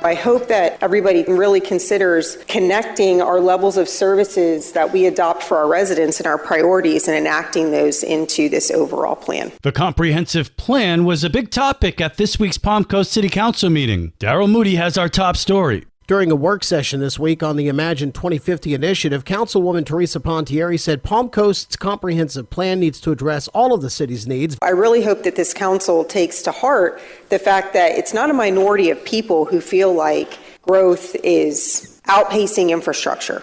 I hope that everybody really considers connecting our levels of services that we adopt for our residents and our priorities and enacting those into this overall plan. The comprehensive plan was a big topic at this week's Palm Coast City Council meeting. Daryl Moody has our top story. During a work session this week on the Imagine 2050 initiative, Councilwoman Teresa Pontieri said Palm Coast's comprehensive plan needs to address all of the city's needs. I really hope that this council takes to heart the fact that it's not a minority of people who feel like growth is outpacing infrastructure.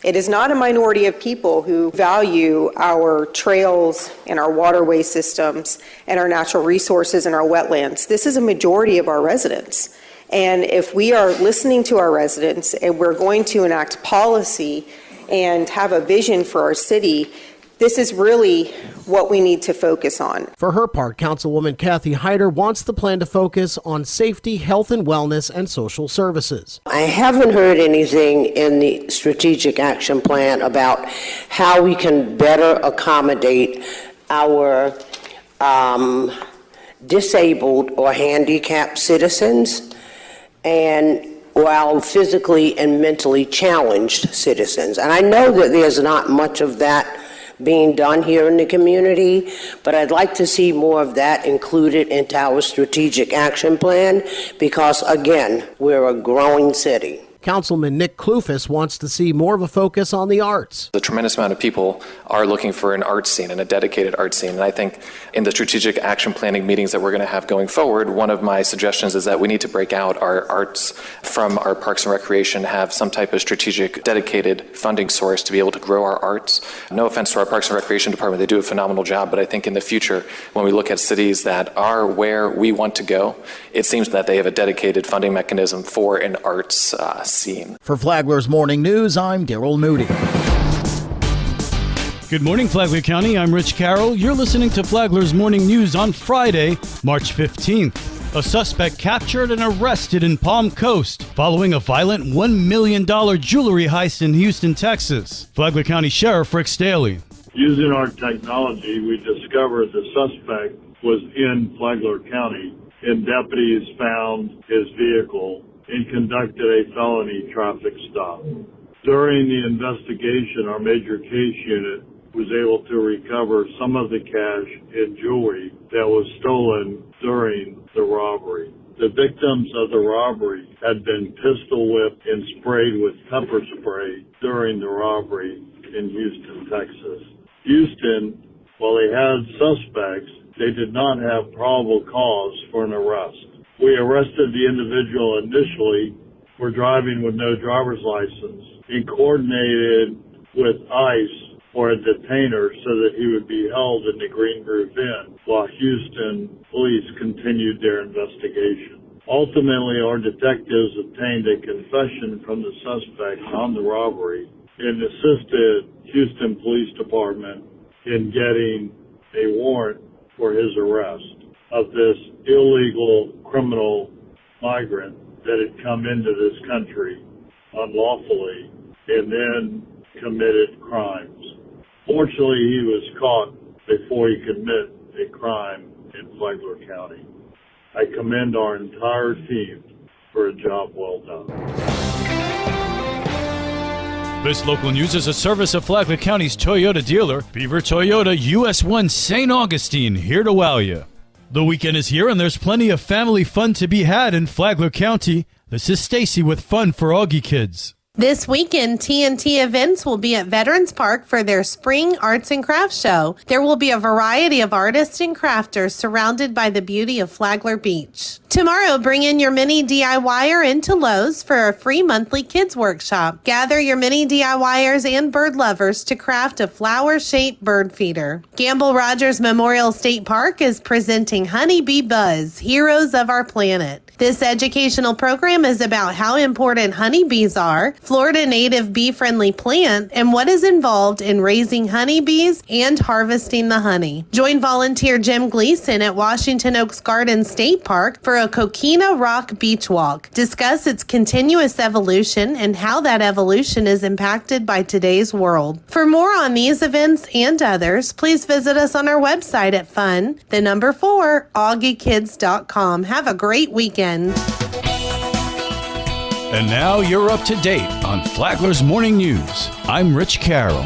It is not a minority of people who value our trails and our waterway systems and our natural resources and our wetlands. This is a majority of our residents. And if we are listening to our residents and we're going to enact policy and have a vision for our city, this is really what we need to focus on. For her part, Councilwoman Kathy Hyder wants the plan to focus on safety, health and wellness, and social services. I haven't heard anything in the strategic action plan about how we can better accommodate our disabled or handicapped citizens and while physically and mentally challenged citizens. And I know that there's not much of that being done here in the community, but I'd like to see more of that included into our strategic action plan because, again, we're a growing city. Councilman Nick Kloufis wants to see more of a focus on the arts. A tremendous amount of people are looking for an art scene and a dedicated art scene. And I think in the strategic action planning meetings that we're going to have going forward, one of my suggestions is that we need to break out our arts from our Parks and Recreation, have some type of strategic dedicated funding source to be able to grow our arts. No offense to our Parks and Recreation department, they do a phenomenal job, but I think in the future, when we look at cities that are where we want to go, it seems that they have a dedicated funding mechanism for an arts scene. For Flagler's Morning News, I'm Daryl Moody. Good morning, Flagler County. I'm Rich Carroll. You're listening to Flagler's Morning News on Friday, March 15th. A suspect captured and arrested in Palm Coast following a violent $1 million jewelry heist in Houston, Texas. Flagler County Sheriff Rick Staley. Using our technology, we discovered the suspect was in Flagler County, and deputies found his vehicle and conducted a felony traffic stop. During the investigation, our major case unit was able to recover some of the cash and jewelry that was stolen during the robbery. The victims of the robbery had been pistol whipped and sprayed with pepper spray during the robbery in Houston, Texas. Houston, while they had suspects, they did not have probable cause for an arrest. We arrested the individual initially for driving with no driver's license and coordinated with ICE for a detainer so that he would be held in the Green Groove Inn while Houston police continued their investigation. Ultimately, our detectives obtained a confession from the suspect on the robbery and assisted Houston Police Department in getting a warrant for his arrest of this illegal criminal migrant that had come into this country unlawfully and then committed crimes. Fortunately, he was caught before he commit a crime in Flagler County. I commend our entire team for a job well done. This local news is a service of Flagler County's Toyota dealer, Beaver Toyota US 1 St. Augustine, here to wow you. The weekend is here and there's plenty of family fun to be had in Flagler County. This is Stacy with Fun for Augie Kids. This weekend, TNT Events will be at Veterans Park for their Spring Arts and Crafts Show. There will be a variety of artists and crafters surrounded by the beauty of Flagler Beach. Tomorrow, bring in your mini DIYer into Lowe's for a free monthly kids workshop. Gather your mini DIYers and bird lovers to craft a flower-shaped bird feeder. Gamble Rogers Memorial State Park is presenting Honeybee Buzz, Heroes of Our Planet. This educational program is about how important honeybees are, Florida native bee-friendly plant, and what is involved in raising honeybees and harvesting the honey. Join volunteer Jim Gleason at Washington Oaks Garden State Park for a Coquina Rock Beach Walk. Discuss its continuous evolution and how that evolution is impacted by today's world. For more on these events and others, please visit us on our website at fun4augiekids.com. Have a great weekend. And now you're up to date on Flagler's Morning News. I'm Rich Carroll.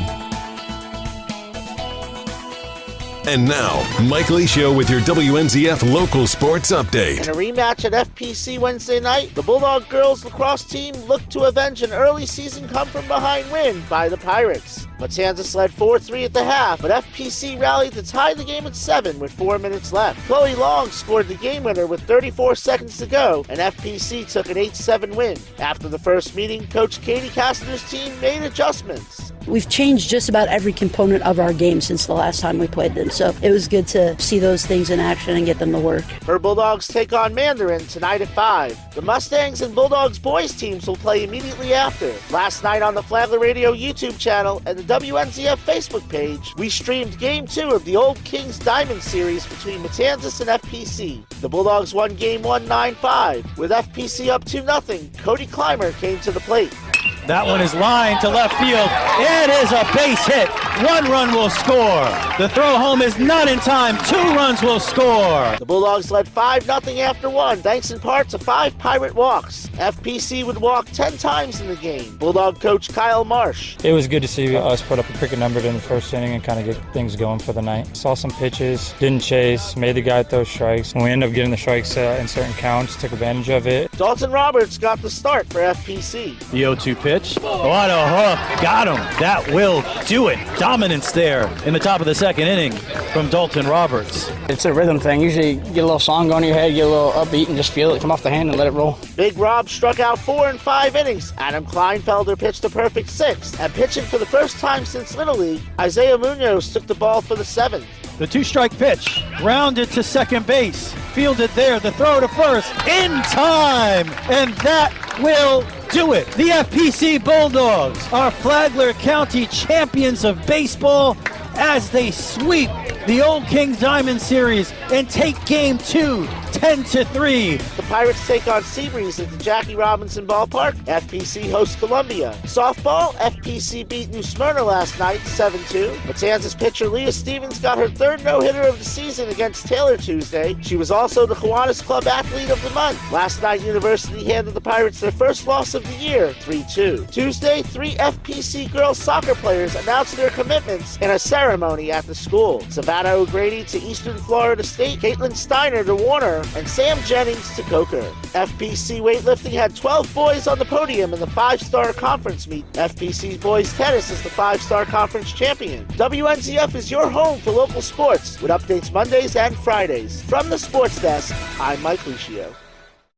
And now, Mike Licio with your WNZF local sports update. In a rematch at FPC Wednesday night, the Bulldog girls lacrosse team looked to avenge an early season come-from-behind win by the Pirates. Matanzas led 4-3 at the half, but FPC rallied to tie the game at 7 with 4 minutes left. Chloe Long scored the game winner with 34 seconds to go, and FPC took an 8-7 win. After the first meeting, Coach Katie Cassidy's team made adjustments. We've changed just about every component of our game since the last time we played them, so it was good to see those things in action and get them to work. Her Bulldogs take on Mandarin tonight at 5. The Mustangs and Bulldogs boys teams will play immediately after. Last night on the Flagler Radio YouTube channel and the WNZF Facebook page, we streamed Game 2 of the Old Kings Diamond Series between Matanzas and FPC. The Bulldogs won Game 1 9-5. With FPC up 2-0, Cody Clymer came to the plate. That one is lined to left field. It is a base hit. 1 run will score. The throw home is not in time. 2 runs will score. The Bulldogs led 5-0 after 1, thanks in part to 5 Pirate walks. FPC would walk 10 times in the game. Bulldog coach Kyle Marsh. It was good to see us put up a pretty good number in the first inning and kind of get things going for the night. Saw some pitches, didn't chase, made the guy throw strikes. When we ended up getting the strikes in certain counts, took advantage of it. Dalton Roberts got the start for FPC. The 0-2 pitch. What a hook. Got him. That will do it. Dominance there in the top of the second inning from Dalton Roberts. It's a rhythm thing. Usually you get a little song going in your head, get a little upbeat, and just feel it come off the hand and let it roll. Big Rob struck out 4 in 5 innings. Adam Kleinfelder pitched a perfect 6. And pitching for the first time since Little League, Isaiah Munoz took the ball for the 7th. The 2-strike pitch, grounded to second base, fielded there, the throw to first, in time, and that will do it. The FPC Bulldogs are Flagler County champions of baseball as they sweep the Old Kings Diamond Series and take Game 2 10-3. The Pirates take on Seabreeze at the Jackie Robinson Ballpark. FPC hosts Columbia. Softball, FPC beat New Smyrna last night 7-2. Matanzas pitcher Leah Stevens got her 3rd no-hitter of the season against Taylor Tuesday. She was also the Kiwanis Club Athlete of the Month. Last night, University handed the Pirates their first loss of the year, 3-2. Tuesday, 3 FPC girls soccer players announced their commitments in a ceremony at the school. Savannah O'Grady to Eastern Florida State, Caitlin Steiner to Warner, and Sam Jennings to Coker. FPC weightlifting had 12 boys on the podium in the 5-star conference meet. FPC boys tennis is the 5-star conference champion. WNZF is your home for local sports with updates Mondays and Fridays. From the sports desk, I'm Mike Licio.